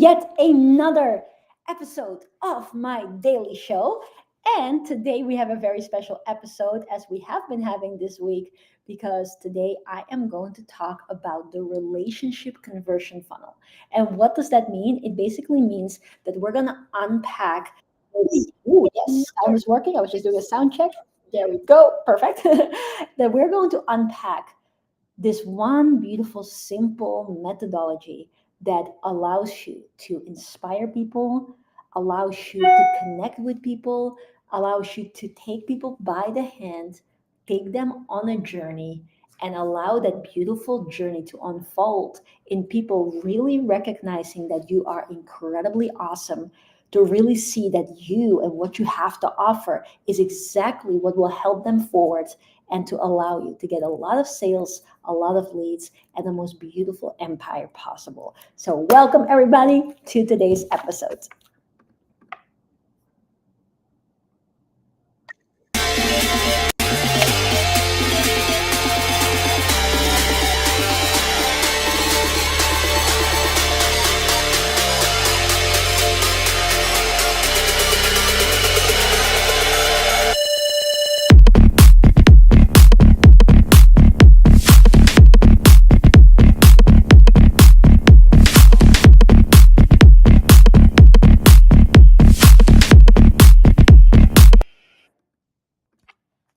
yet another episode of my daily show. And today we have a very special episode, as we have been having this week, because today I am going to talk about the relationship conversion funnel. And what does that mean? It basically means that we're going to unpack. Ooh, yes, sound is working. I was just doing a sound check. There we go. Perfect. That we're going to unpack this one beautiful, simple methodology that allows you to inspire people, allows you to connect with people, allows you to take people by the hand, take them on a journey, and allow that beautiful journey to unfold in people really recognizing that you are incredibly awesome, to really see that you and what you have to offer is exactly what will help them forward and to allow you to get a lot of sales, a lot of leads, and the most beautiful empire possible. So, welcome everybody to today's episode.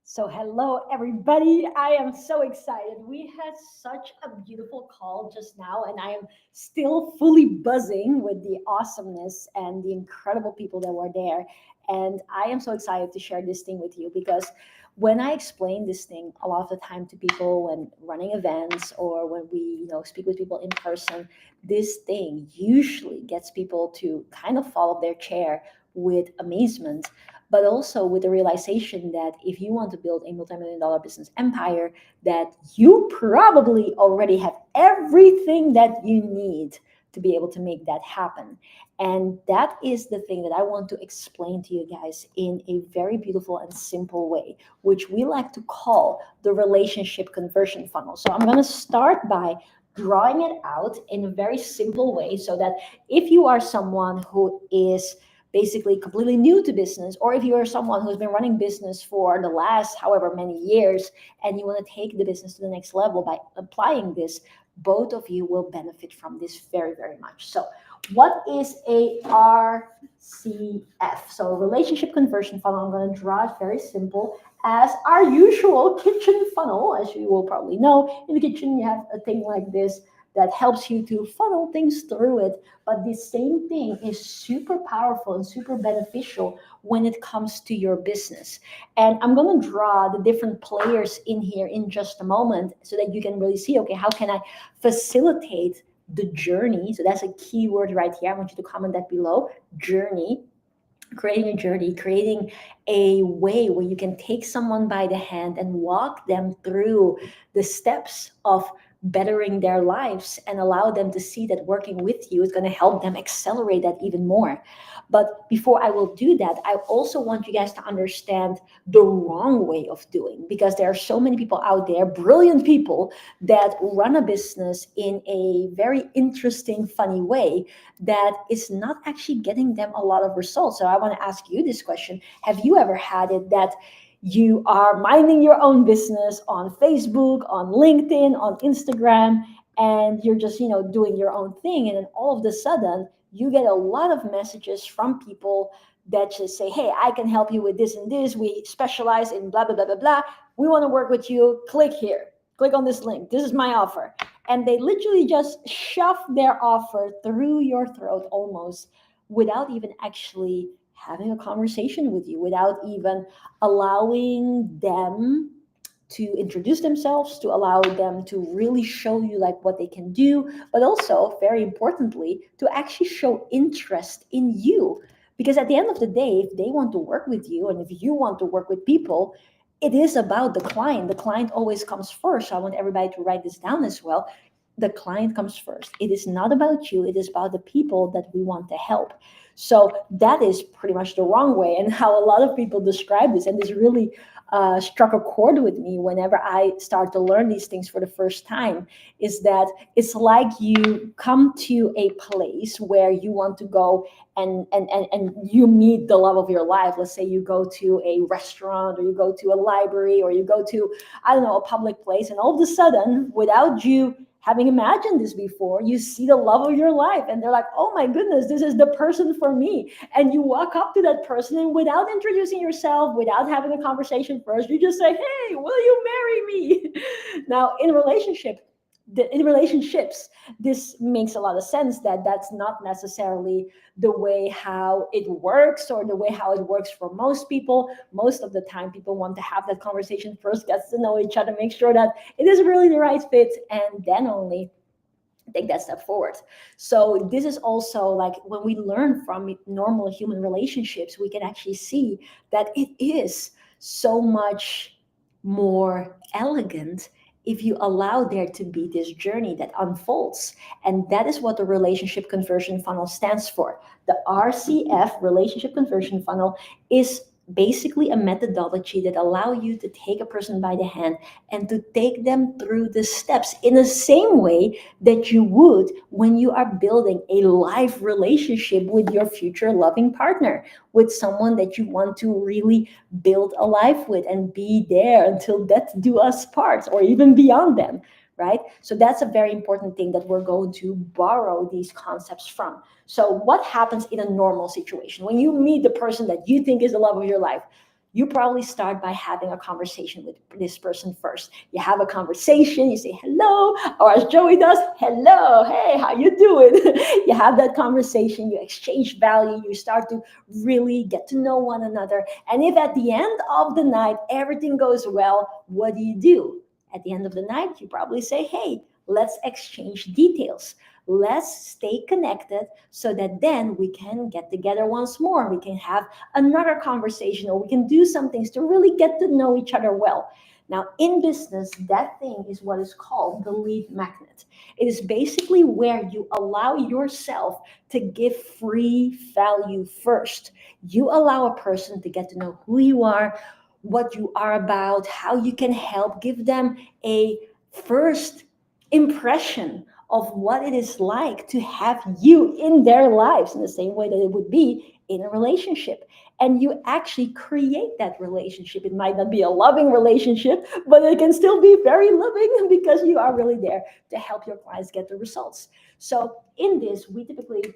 So, hello everybody. I am so excited. We had such a beautiful call just now, and I am still fully buzzing with the awesomeness and the incredible people that were there. And I am so excited to share this thing with you because when I explain this thing a lot of the time to people when running events or when we, speak with people in person, this thing usually gets people to kind of fall off their chair with amazement, but also with the realization that if you want to build a multi-million dollar business empire, that you probably already have everything that you need to be able to make that happen. And that is the thing that I want to explain to you guys in a very beautiful and simple way, which we like to call the relationship conversion funnel. So I'm going to start by drawing it out in a very simple way so that if you are someone who is basically completely new to business, or if you are someone who's been running business for the last however many years and you want to take the business to the next level by applying this, both of you will benefit from this very, very much. So what is a RCF? So relationship conversion funnel, I'm going to draw it very simple as our usual kitchen funnel. As you will probably know, in the kitchen you have a thing like this that helps you to funnel things through it. But the same thing is super powerful and super beneficial when it comes to your business. And I'm going to draw the different players in here in just a moment so that you can really see, okay, how can I facilitate the journey? So that's a key word right here. I want you to comment that below. Journey. Creating a journey, creating a way where you can take someone by the hand and walk them through the steps of bettering their lives and allow them to see that working with you is going to help them accelerate that even more. But before I will do that, I also want you guys to understand the wrong way of doing, because there are so many people out there, brilliant people, that run a business in a very interesting, funny way that is not actually getting them a lot of results. So I want to ask you this question. Have you ever had it that you are minding your own business on Facebook, on LinkedIn, on Instagram, and you're just, doing your own thing, and then all of a sudden you get a lot of messages from people that just say, hey, I can help you with this and this. We specialize in blah, blah, blah, blah, blah. We want to work with you. Click here. Click on this link. This is my offer. And they literally just shove their offer through your throat almost without even actually having a conversation with you, without even allowing them to introduce themselves, to allow them to really show you like what they can do, but also very importantly, to actually show interest in you. Because at the end of the day, if they want to work with you and if you want to work with people, it is about the client. The client always comes first. So I want everybody to write this down as well. the client comes first. It is not about you, it is about the people that we want to help. So that is pretty much the wrong way, and how a lot of people describe this. And this really struck a chord with me whenever I start to learn these things for the first time, is that it's like you come to a place where you want to go, and you meet the love of your life. Let's say you go to a restaurant, or you go to a library, or you go to, I don't know, a public place, and all of a sudden, without you having imagined this before, you see the love of your life, and they're like, oh my goodness, this is the person for me. And you walk up to that person, and without introducing yourself, without having a conversation first, you just say, hey, will you marry me? Now, in relationships, this makes a lot of sense, that that's not necessarily the way how it works, or the way how it works for most people. Most of the time, people want to have that conversation first, get to know each other, make sure that it is really the right fit, and then only take that step forward. So this is also like, when we learn from normal human relationships, we can actually see that it is so much more elegant if you allow there to be this journey that unfolds. And that is what the relationship conversion funnel stands for. The RCF, relationship conversion funnel, is basically a methodology that allow you to take a person by the hand and to take them through the steps in the same way that you would when you are building a life relationship with your future loving partner, with someone that you want to really build a life with and be there until death do us part, or even beyond them, right? So that's a very important thing that we're going to borrow these concepts from. So what happens in a normal situation when you meet the person that you think is the love of your life? You probably start by having a conversation with this person first. You have a conversation, you say hello, or as Joey does, hello, hey, how you doing? You have that conversation, you exchange value, you start to really get to know one another. And if at the end of the night everything goes well, what do? At the end of the night, you probably say, hey, let's exchange details. Let's stay connected so that then we can get together once more. We can have another conversation, or we can do some things to really get to know each other well. Now, in business, that thing is what is called the lead magnet. It is basically where you allow yourself to give free value first. You allow a person to get to know who you are, what you are about, how you can help, give them a first impression of what it is like to have you in their lives, in the same way that it would be in a relationship. And you actually create that relationship. It might not be a loving relationship, but it can still be very loving because you are really there to help your clients get the results. So in this, we typically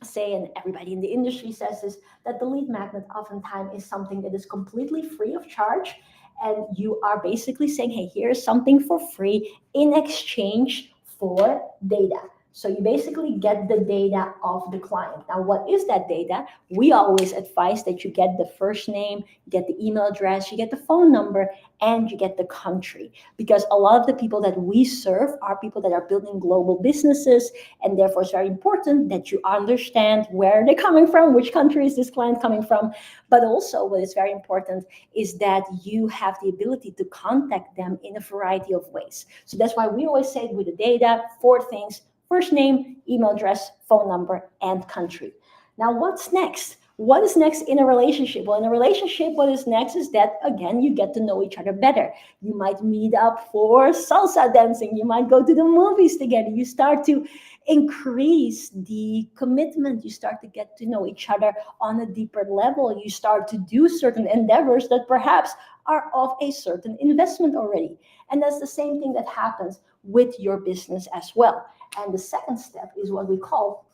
say, and everybody in the industry says this, that the lead magnet oftentimes is something that is completely free of charge. And you are basically saying, hey, here's something for free in exchange for data. So you basically get the data of the client. Now, what is that data? We always advise that you get the first name, you get the email address, you get the phone number, and you get the country. Because a lot of the people that we serve are people that are building global businesses, and therefore it's very important that you understand where they're coming from, which country is this client coming from. But also what is very important is that you have the ability to contact them in a variety of ways. So that's why we always say with the data, 4 things: first name, email address, phone number, and country. Now, what's next? What is next in a relationship? Well, in a relationship, what is next is that, again, you get to know each other better. You might meet up for salsa dancing. You might go to the movies together. You start to increase the commitment. You start to get to know each other on a deeper level. You start to do certain endeavors that perhaps are of a certain investment already. And that's the same thing that happens with your business as well. And the second step is what we call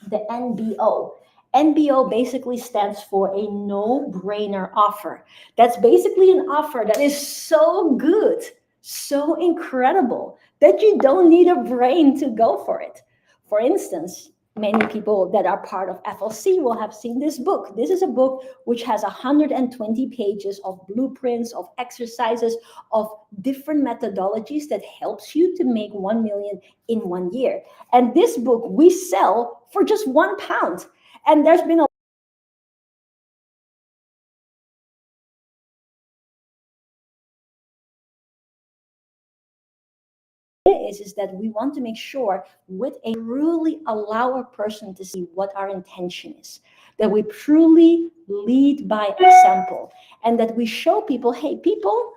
the NBO. NBO basically stands for a no-brainer offer. That's basically an offer that is so good, so incredible, that you don't need a brain to go for it. For instance, many people that are part of FLC will have seen this book. This is a book which has 120 pages of blueprints, of exercises, of different methodologies that helps you to make 1 million in 1 year. And this book we sell for just £1. And there's been a is that we want to make sure with a truly allow a person to see what our intention is, that we truly lead by example, and that we show people, hey, people,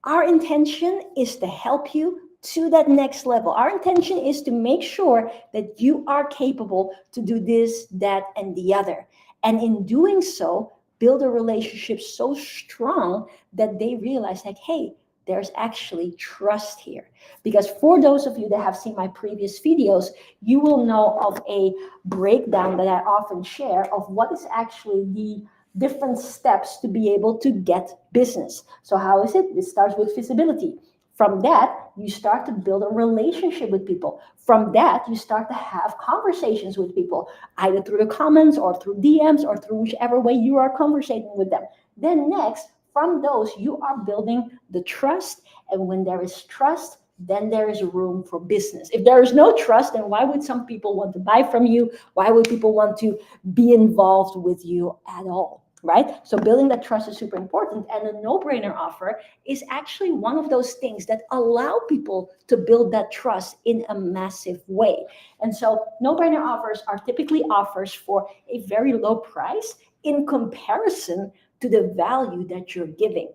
our intention is to help you to that next level. Our intention is to make sure that you are capable to do this, that, and the other. And in doing so, build a relationship so strong that they realize, like, hey, there's actually trust here. Because for those of you that have seen my previous videos, you will know of a breakdown that I often share of what is actually the different steps to be able to get business. So how is it? It starts with visibility. From that, you start to build a relationship with people. From that, you start to have conversations with people, either through the comments or through DMs or through whichever way you are conversating with them. Then next, from those, you are building the trust. And when there is trust, then there is room for business. If there is no trust, then why would some people want to buy from you? Why would people want to be involved with you at all? Right? So building that trust is super important. And a no-brainer offer is actually one of those things that allow people to build that trust in a massive way. And so no-brainer offers are typically offers for a very low price in comparison to the value that you're giving.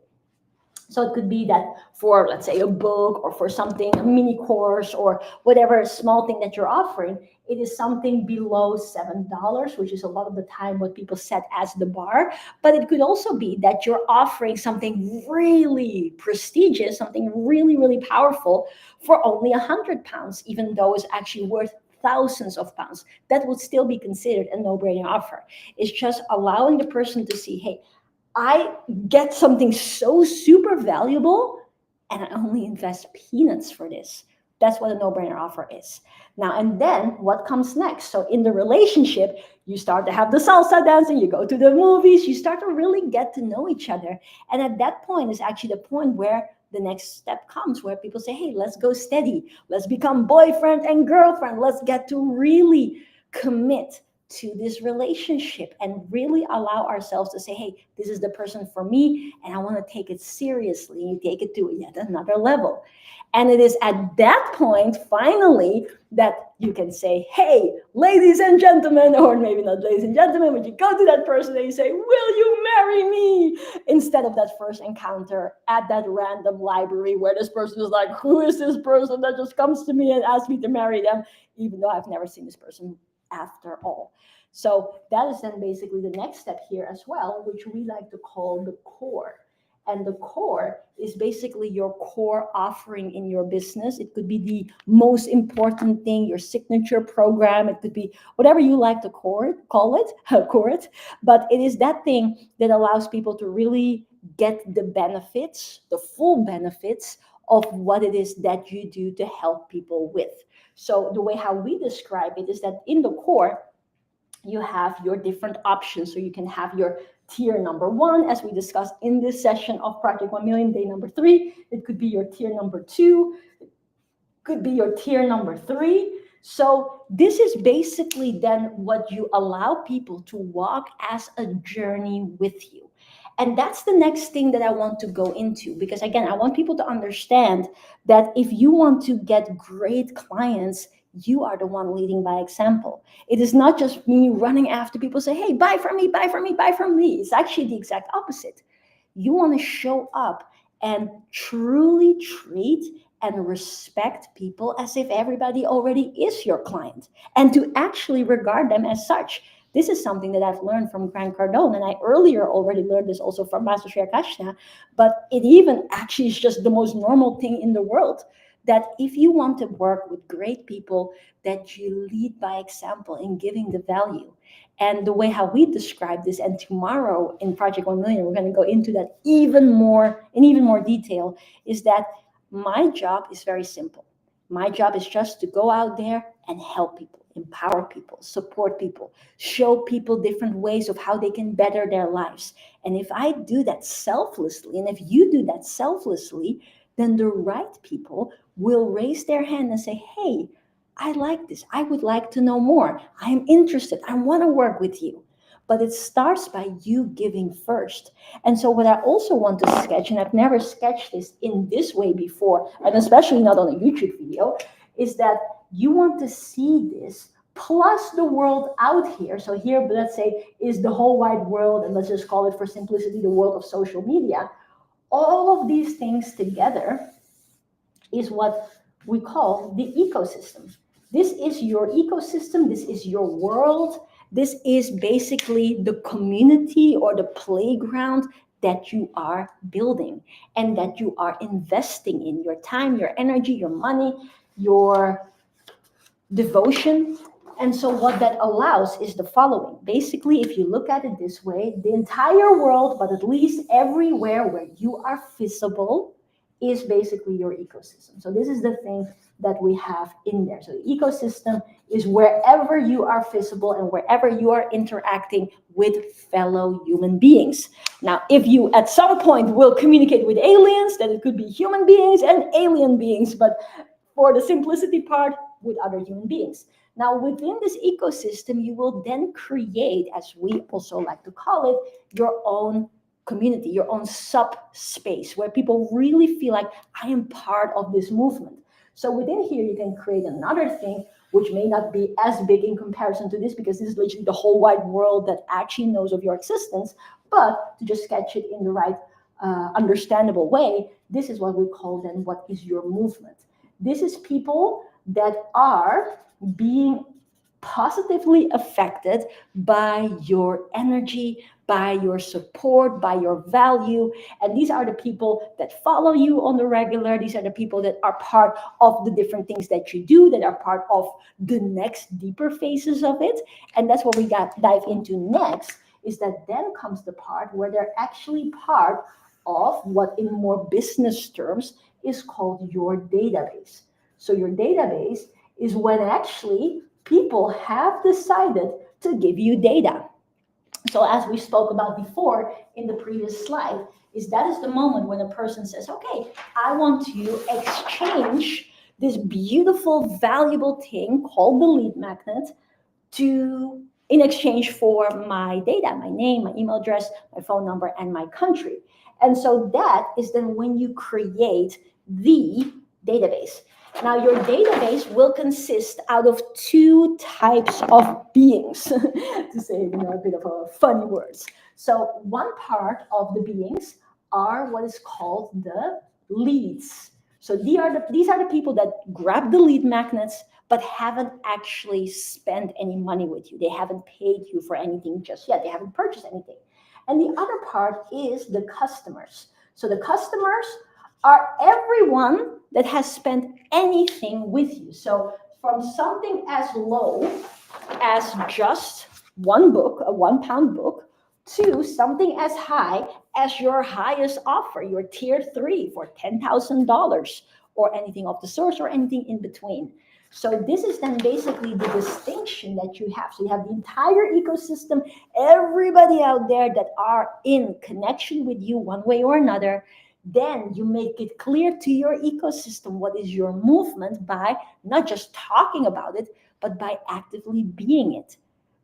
So it could be that for, let's say, a book or for something, a mini course or whatever small thing that you're offering, it is something below $7, which is a lot of the time what people set as the bar. But it could also be that you're offering something really prestigious, something really, really powerful for only £100, even though it's actually worth thousands of pounds. That would still be considered a no-brainer offer. It's just allowing the person to see, hey, I get something so super valuable and I only invest peanuts for this. That's what a no-brainer offer is. Now, and then what comes next? So in the relationship, you start to have the salsa dancing, you go to the movies, you start to really get to know each other. And at that point is actually the point where the next step comes, where people say, hey, let's go steady. Let's become boyfriend and girlfriend. Let's get to really commit to this relationship and really allow ourselves to say, hey, this is the person for me and I want to take it seriously. You take it to yet another level. And it is at that point, finally, that you can say, hey, ladies and gentlemen, or maybe not ladies and gentlemen, but you go to that person and you say, will you marry me? Instead of that first encounter at that random library where this person is like, who is this person that just comes to me and asks me to marry them, even though I've never seen this person after all. So that is then basically the next step here as well, which we like to call the core. And the core is basically your core offering in your business. It could be the most important thing, your signature program. It could be whatever you like to call it. But it is that thing that allows people to really get the benefits, the full benefits of what it is that you do to help people with. So the way how we describe it is that in the core, you have your different options. So you can have your tier number 1, as we discussed in this session of Project 1 Million, day number 3. It could be your tier number 2. It could be your tier number 3. So this is basically then what you allow people to walk as a journey with you. And that's the next thing that I want to go into, because again, I want people to understand that if you want to get great clients, you are the one leading by example. It is not just me running after people say, hey, buy from me, buy from me, buy from me. It's actually the exact opposite. You want to show up and truly treat and respect people as if everybody already is your client, and to actually regard them as such. This is something that I've learned from Grant Cardone, and I earlier already learned this also from Master Sri Akashna, but it even actually is just the most normal thing in the world, that if you want to work with great people, that you lead by example in giving the value. And the way how we describe this, and tomorrow in Project 1 Million, we're going to go into that even more detail, is that my job is very simple. My job is just to go out there and help people, empower people, support people, show people different ways of how they can better their lives. And if I do that selflessly, and if you do that selflessly, then the right people will raise their hand and say, hey, I like this. I would like to know more. I am interested. I want to work with you. but it starts by you giving first. And so what I also want to sketch, and I've never sketched this in this way before, and especially not on a YouTube video, is that you want to see this plus the world out here. So here, let's say, is the whole wide world, and let's just call it for simplicity, the world of social media. All of these things together is what we call the ecosystem. This is your ecosystem, this is your world, this is basically the community or the playground that you are building and that you are investing in your time, your energy, your money, your devotion. And so what that allows is the following. Basically, if you look at it this way, the entire world, but at least everywhere where you are visible, is basically your ecosystem. So this is the thing that we have in there. So the ecosystem is wherever you are visible and wherever you are interacting with fellow human beings. Now, if you at some point will communicate with aliens, then it could be human beings and alien beings, but for the simplicity part, with other human beings. Now, within this ecosystem, you will then create, as we also like to call it, your own community, your own subspace, where people really feel like, I am part of this movement. So within here, you can create another thing, which may not be as big in comparison to this, because this is literally the whole wide world that actually knows of your existence. But to just sketch it in the right, understandable way, this is what we call then what is your movement. This is people that are being positively affected by your energy, by your support, by your value. And these are the people that follow you on the regular. These are the people that are part of the different things that you do, that are part of the next deeper phases of it. And that's what we dive into next, is that then comes the part where they're actually part of what in more business terms is called your database. So your database is when actually people have decided to give you data. So as we spoke about before in the previous slide, that is the moment when a person says, okay, I want to exchange this beautiful, valuable thing called the lead magnet in exchange for my data, my name, my email address, my phone number, and my country. And so that is then when you create the database. Now, your database will consist out of two types of beings, to say a bit of a funny words. So one part of the beings are what is called the leads. So these are the people that grab the lead magnets, but haven't actually spent any money with you. They haven't paid you for anything just yet. They haven't purchased anything. And the other part is the customers. So the customers are everyone that has spent anything with you. So from something as low as just one book, a £1 book, to something as high as your highest offer, your tier 3 for $10,000 or anything of the sort or anything in between. So this is then basically the distinction that you have. So you have the entire ecosystem, everybody out there that are in connection with you one way or another. Then you make it clear to your ecosystem what is your movement by not just talking about it, but by actively being it.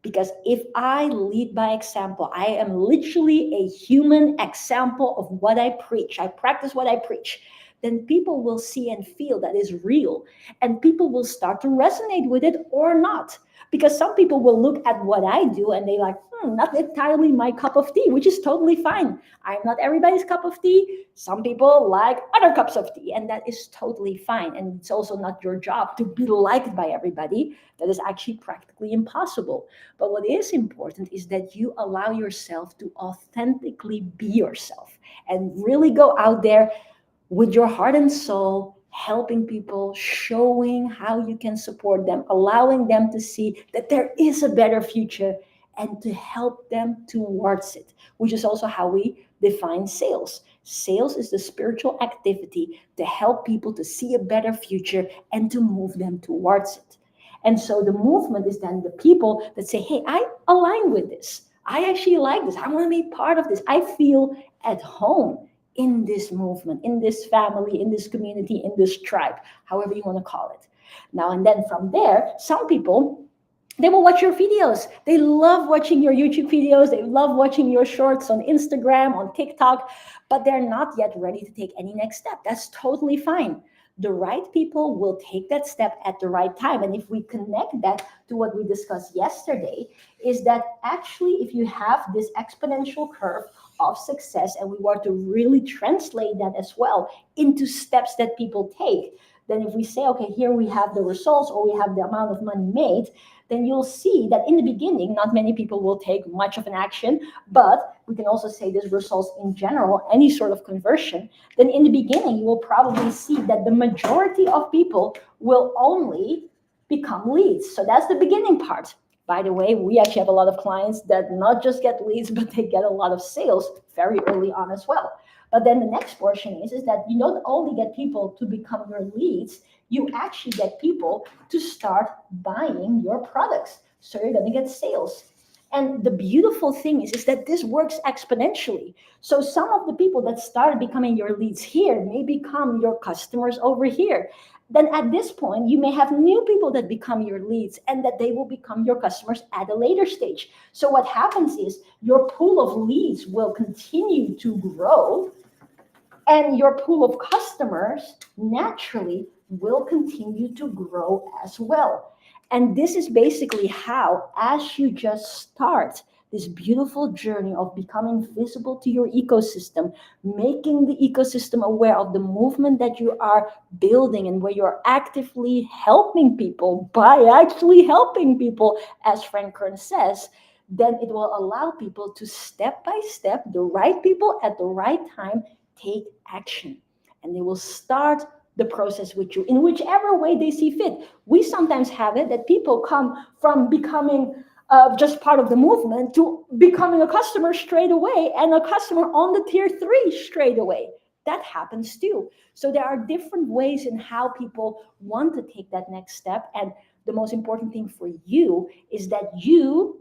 Because if I lead by example, I am literally a human example of what I preach. I practice what I preach. Then people will see and feel that is real. And people will start to resonate with it or not. Because some people will look at what I do and they're like, not entirely my cup of tea, which is totally fine. I'm not everybody's cup of tea. Some people like other cups of tea, and that is totally fine. And it's also not your job to be liked by everybody. That is actually practically impossible. But what is important is that you allow yourself to authentically be yourself and really go out there with your heart and soul, helping people, showing how you can support them, allowing them to see that there is a better future and to help them towards it, which is also how we define sales. Sales is the spiritual activity to help people to see a better future and to move them towards it. And so the movement is then the people that say, hey, I align with this. I actually like this. I want to be part of this. I feel at home in this movement, in this family, in this community, in this tribe, however you want to call it. Now, and then from there, some people They will watch your videos. They love watching your YouTube videos. They love watching your shorts on Instagram, on TikTok, but they're not yet ready to take any next step. That's totally fine. The right people will take that step at the right time. And if we connect that to what we discussed yesterday, is that actually, if you have this exponential curve of success and we want to really translate that as well into steps that people take, then if we say, okay, here we have the results or we have the amount of money made, then you'll see that in the beginning, not many people will take much of an action, but we can also say this results in general, any sort of conversion, then in the beginning, you will probably see that the majority of people will only become leads. So that's the beginning part. By the way, we actually have a lot of clients that not just get leads, but they get a lot of sales very early on as well. But then the next portion is that you don't only get people to become your leads, you actually get people to start buying your products. So you're going to get sales. And the beautiful thing is that this works exponentially. So some of the people that started becoming your leads here may become your customers over here. Then at this point, you may have new people that become your leads and that they will become your customers at a later stage. So what happens is your pool of leads will continue to grow and your pool of customers naturally will continue to grow as well. And this is basically how, as you just start this beautiful journey of becoming visible to your ecosystem, making the ecosystem aware of the movement that you are building and where you're actively helping people by actually helping people, as Frank Kern says, then it will allow people to step by step, the right people at the right time, take action. And they will start the process with you in whichever way they see fit. We sometimes have it that people come from becoming just part of the movement to becoming a customer straight away and a customer on the tier 3 straight away. That happens too. So there are different ways in how people want to take that next step. And the most important thing for you is that you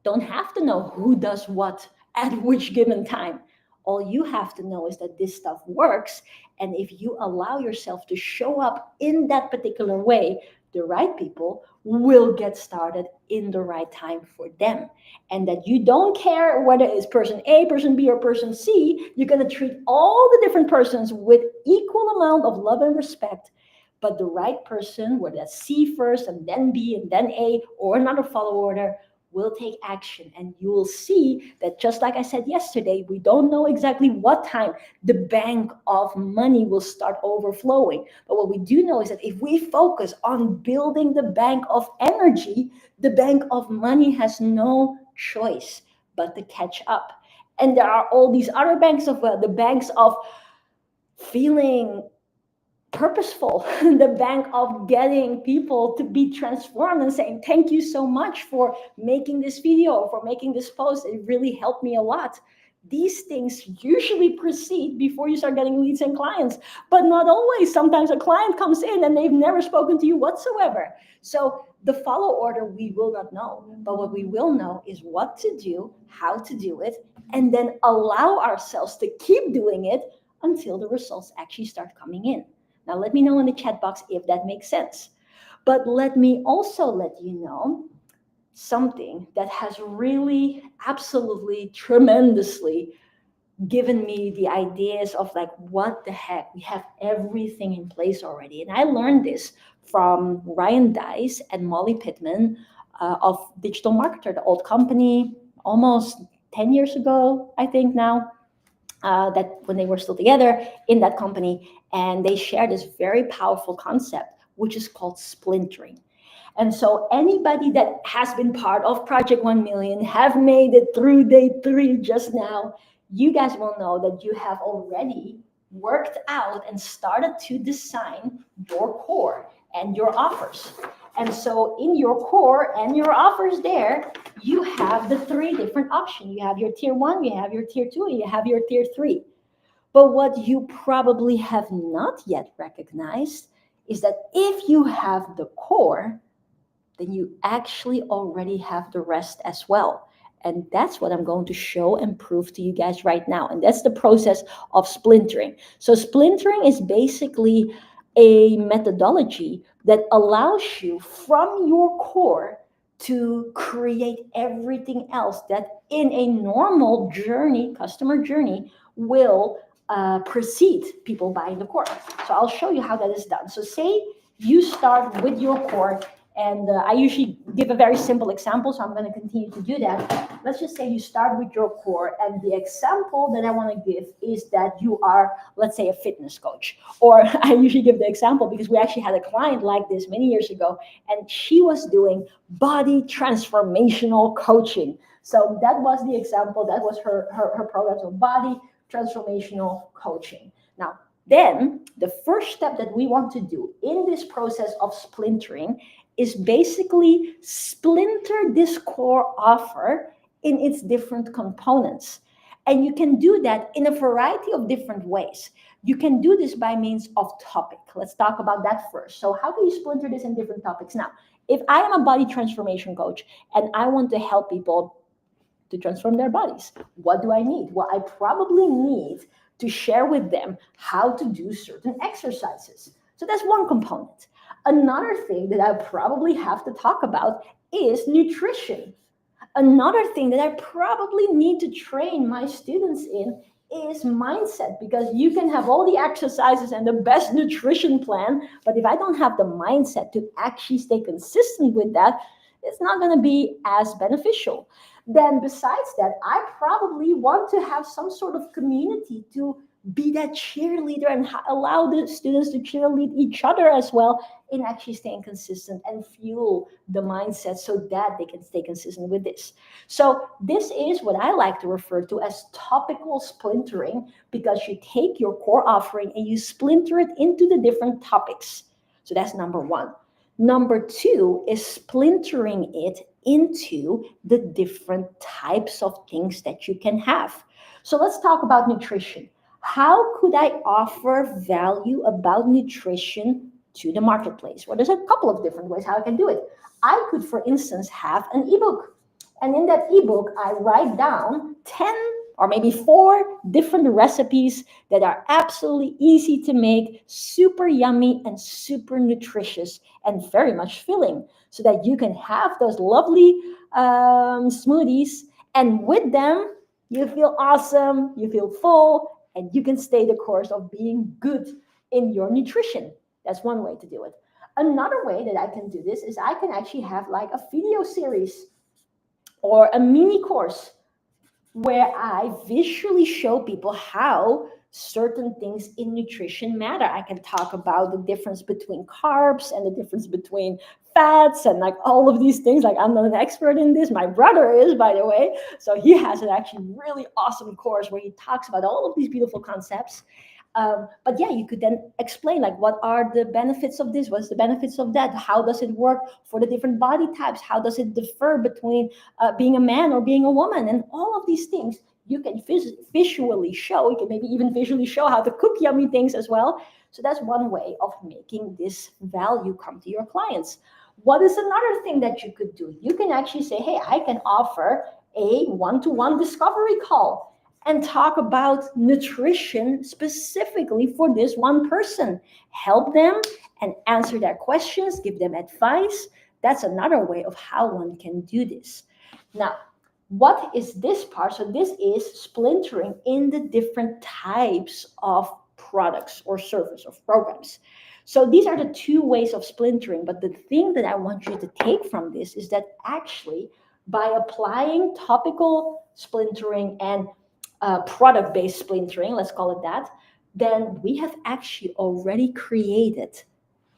don't have to know who does what at which given time. All you have to know is that this stuff works. And if you allow yourself to show up in that particular way, the right people will get started in the right time for them. And that you don't care whether it's person A, person B, or person C, you're going to treat all the different persons with equal amount of love and respect. But the right person, whether that's C first and then B and then A, or another follow order, will take action. And you will see that, just like I said yesterday, we don't know exactly what time the bank of money will start overflowing. But what we do know is that if we focus on building the bank of energy, the bank of money has no choice but to catch up. And there are all these other banks of the banks of feeling purposeful, the bank of getting people to be transformed and saying, thank you so much for making this video, for making this post. It really helped me a lot. These things usually proceed before you start getting leads and clients, but not always. Sometimes a client comes in and they've never spoken to you whatsoever. So the follow order, we will not know, but what we will know is what to do, how to do it, and then allow ourselves to keep doing it until the results actually start coming in. Now, let me know in the chat box if that makes sense. But let me also let you know something that has really, absolutely, tremendously given me the ideas of like, what the heck? We have everything in place already. And I learned this from Ryan Dice and Molly Pittman of Digital Marketer, the old company, almost 10 years ago, I think now. That when they were still together in that company, and they shared this very powerful concept, which is called splintering. And so anybody that has been part of Project 1 Million, have made it through day 3 just now, you guys will know that you have already worked out and started to design your core and your offers. And so in your core and your offers there, you have the 3 different options. You have your tier 1, you have your tier 2, and you have your tier 3. But what you probably have not yet recognized is that if you have the core, then you actually already have the rest as well. And that's what I'm going to show and prove to you guys right now. And that's the process of splintering. So splintering is basically a methodology that allows you from your core to create everything else that in a normal journey, customer journey, will precede people buying the course. So I'll show you how that is done. So say you start with your core, and I usually give a very simple example, so I'm going to continue to do that. Let's just say you start with your core, and the example that I want to give is that you are, let's say, a fitness coach. Or I usually give the example because we actually had a client like this many years ago, and she was doing body transformational coaching. So that was the example, that was her program, so body transformational coaching. Now, then the first step that we want to do in this process of splintering is basically splinter this core offer in its different components. And you can do that in a variety of different ways. You can do this by means of topic. Let's talk about that first. So how do you splinter this in different topics? Now, if I am a body transformation coach and I want to help people to transform their bodies, what do I need? Well, I probably need to share with them how to do certain exercises. So that's one component. Another thing that I probably have to talk about is nutrition. Another thing that I probably need to train my students in is mindset, because you can have all the exercises and the best nutrition plan, but if I don't have the mindset to actually stay consistent with that, it's not going to be as beneficial. Then besides that, I probably want to have some sort of community to be that cheerleader and allow the students to cheerlead each other as well in actually staying consistent and fuel the mindset so that they can stay consistent with this. So this is what I like to refer to as topical splintering, because you take your core offering and you splinter it into the different topics. So that's number one. Number two is splintering it into the different types of things that you can have. So let's talk about nutrition. How could I offer value about nutrition to the marketplace? Well, there's a couple of different ways how I can do it. I could, for instance, have an ebook. And in that ebook, I write down 10 or maybe 4 different recipes that are absolutely easy to make, super yummy and super nutritious and very much filling, so that you can have those lovely smoothies, and with them, you feel awesome, you feel full, and you can stay the course of being good in your nutrition. That's one way to do it. Another way that I can do this is I can actually have like a video series or a mini course where I visually show people how certain things in nutrition matter. I can talk about the difference between carbs and the difference between fats and like all of these things. Like, I'm not an expert in this. My brother is, by the way. So he has an actually really awesome course where he talks about all of these beautiful concepts. But yeah, you could then explain like, what are the benefits of this? What's the benefits of that? How does it work for the different body types? How does it differ between being a man or being a woman? And all of these things you can visually show. You can maybe even visually show how to cook yummy things as well. So that's one way of making this value come to your clients. What is another thing that you could do? You can actually say, hey, I can offer a one-to-one discovery call and talk about nutrition specifically for this one person. Help them and answer their questions, give them advice. That's another way of how one can do this. Now, what is this part? So this is splintering in the different types of products or service or programs. So these are the 2 ways of splintering. But the thing that I want you to take from this is that actually by applying topical splintering and product-based splintering, let's call it that, then we have actually already created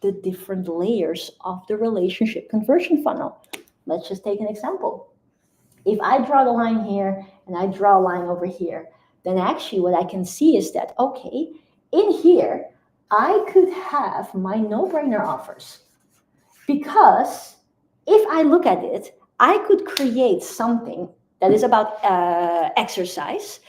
the different layers of the relationship conversion funnel. Let's just take an example. If I draw the line here and I draw a line over here, then actually what I can see is that, okay, in here, I could have my no-brainer offers. Because if I look at it, I could create something that is about exercise,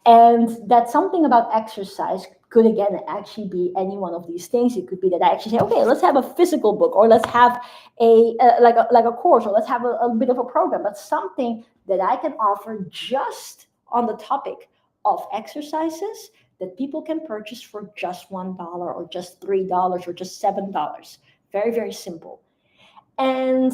and that something about exercise could again actually be any one of these things. It could be that I actually say, okay, let's have a physical book, or let's have like a course, or let's have a bit of a program, but something that I can offer just on the topic of exercises that people can purchase for just $1 or just $3 or just $7. Very, very simple. And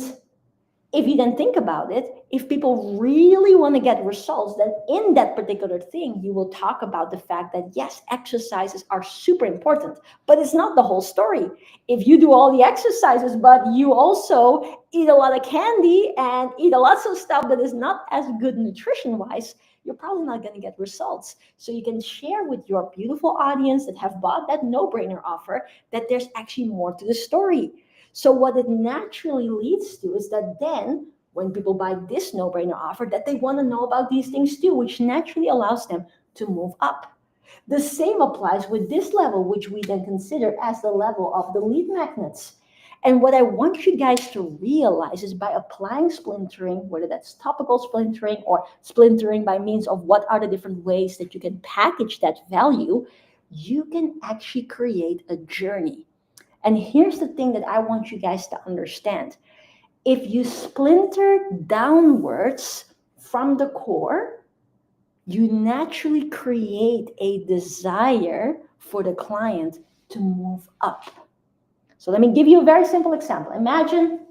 If you then think about it, if people really want to get results, then in that particular thing, you will talk about the fact that yes, exercises are super important, but it's not the whole story. If you do all the exercises, but you also eat a lot of candy and eat a lot of stuff that is not as good nutrition wise, you're probably not going to get results. So you can share with your beautiful audience that have bought that no-brainer offer that there's actually more to the story. So what it naturally leads to is that then when people buy this no-brainer offer, that they want to know about these things too, which naturally allows them to move up. The same applies with this level, which we then consider as the level of the lead magnets. And what I want you guys to realize is by applying splintering, whether that's topical splintering or splintering by means of what are the different ways that you can package that value, you can actually create a journey. And here's the thing that I want you guys to understand. If you splinter downwards from the core, you naturally create a desire for the client to move up. So let me give you a very simple example. Imagine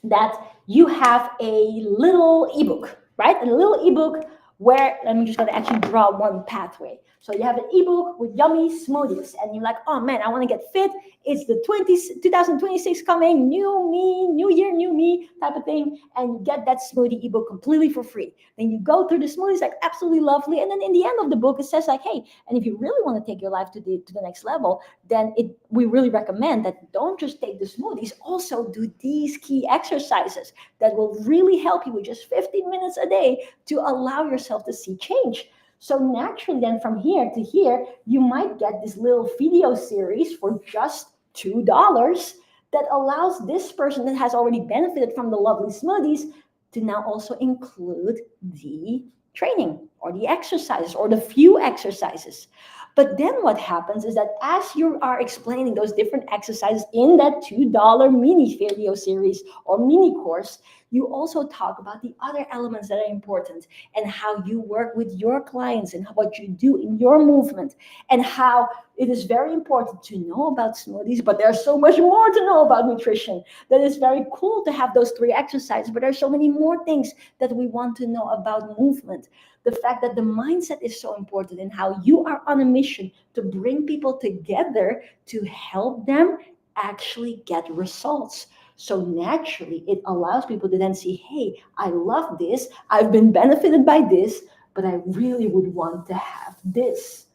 that you have a little ebook, right? A little ebook where, I'm just going to actually draw one pathway. So you have an ebook with yummy smoothies, and you're like, oh man, I want to get fit. It's the 2026 coming, new me, new year, new me type of thing. And you get that smoothie ebook completely for free. Then you go through the smoothies, like absolutely lovely. And then in the end of the book, it says like, hey, and if you really want to take your life to the next level, then we really recommend that don't just take the smoothies, also do these key exercises that will really help you with just 15 minutes a day to allow yourself to see change. So naturally then from here to here, you might get this little video series for just $2 that allows this person that has already benefited from the lovely smoothies to now also include the training or the exercises or the few exercises. But then what happens is that as you are explaining those different exercises in that $2 mini video series or mini course, you also talk about the other elements that are important and how you work with your clients and what you do in your movement and how it is very important to know about smoothies, but there's so much more to know about nutrition. That is very cool to have those 3 exercises, but there's so many more things that we want to know about movement. The fact that the mindset is so important and how you are on a mission to bring people together to help them actually get results. So naturally, it allows people to then see, hey, I love this. I've been benefited by this, but I really would want to have this.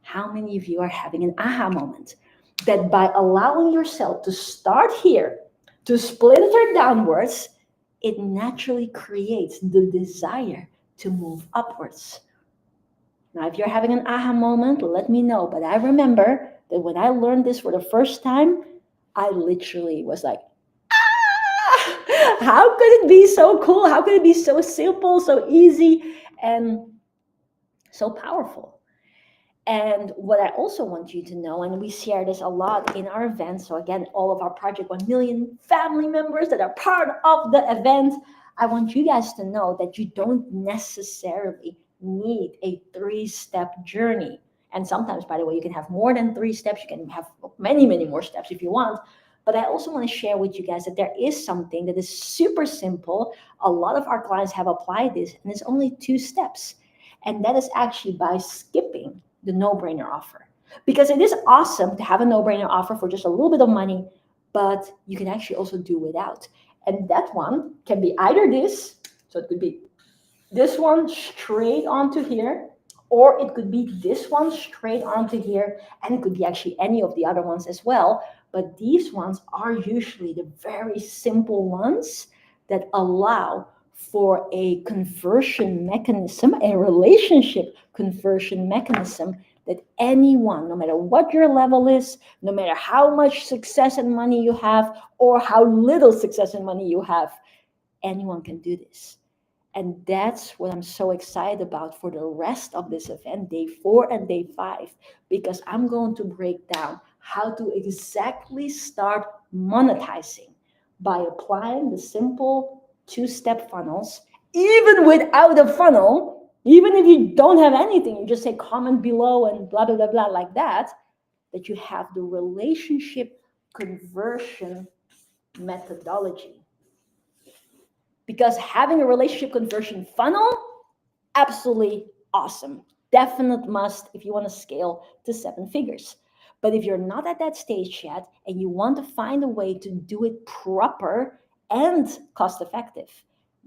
How many of you are having an aha moment? That by allowing yourself to start here, to splinter downwards, it naturally creates the desire to move upwards. Now, if you're having an aha moment, let me know. But I remember that when I learned this for the first time, I literally was like, how could it be so cool? How could it be so simple, so easy, and so powerful? And what I also want you to know, and we share this a lot in our events, so again, all of our Project 1 Million family members that are part of the event, I want you guys to know that you don't necessarily need a 3-step journey. And sometimes, by the way, you can have more than 3 steps. You can have many, many more steps if you want. But I also want to share with you guys that there is something that is super simple. A lot of our clients have applied this, and it's only 2 steps. And that is actually by skipping the no-brainer offer. Because it is awesome to have a no-brainer offer for just a little bit of money, but you can actually also do without. And that one can be either this, so it could be this one straight onto here, or it could be this one straight onto here, and it could be actually any of the other ones as well. But these ones are usually the very simple ones that allow for a conversion mechanism, a relationship conversion mechanism that anyone, no matter what your level is, no matter how much success and money you have, or how little success and money you have, anyone can do this. And that's what I'm so excited about for the rest of this event, day 4 and day 5, because I'm going to break down how to exactly start monetizing by applying the simple 2-step funnels, even without a funnel, even if you don't have anything, you just say comment below and blah, blah, blah, blah, like that you have the relationship conversion methodology. Because having a relationship conversion funnel, absolutely awesome. Definite must if you want to scale to 7 figures. But if you're not at that stage yet and you want to find a way to do it proper and cost effective,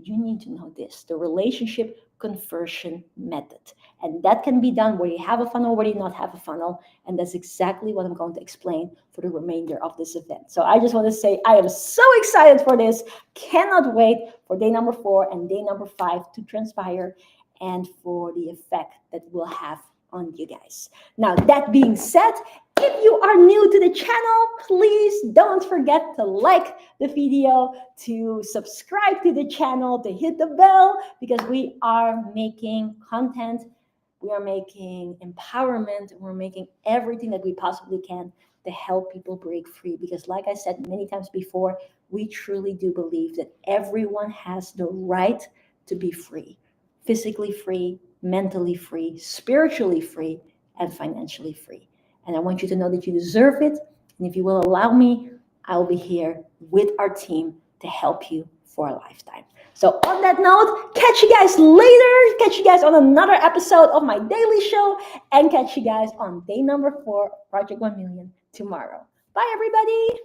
you need to know this, the relationship conversion method. And that can be done where you have a funnel, where you not have a funnel. And that's exactly what I'm going to explain for the remainder of this event. So I just want to say I am so excited for this. Cannot wait for day number 4 and day number 5 to transpire and for the effect that we'll have on you guys. Now, that being said, if you are new to the channel, please don't forget to like the video, to subscribe to the channel, to hit the bell, because we are making content, we are making empowerment, and we're making everything that we possibly can to help people break free. Because like I said many times before, we truly do believe that everyone has the right to be free. Physically free, mentally free, spiritually free, and financially free. And I want you to know that you deserve it. And if you will allow me, I'll be here with our team to help you for a lifetime. So on that note, catch you guys later. Catch you guys on another episode of my daily show. And catch you guys on day number 4 of Project 1 Million tomorrow. Bye, everybody.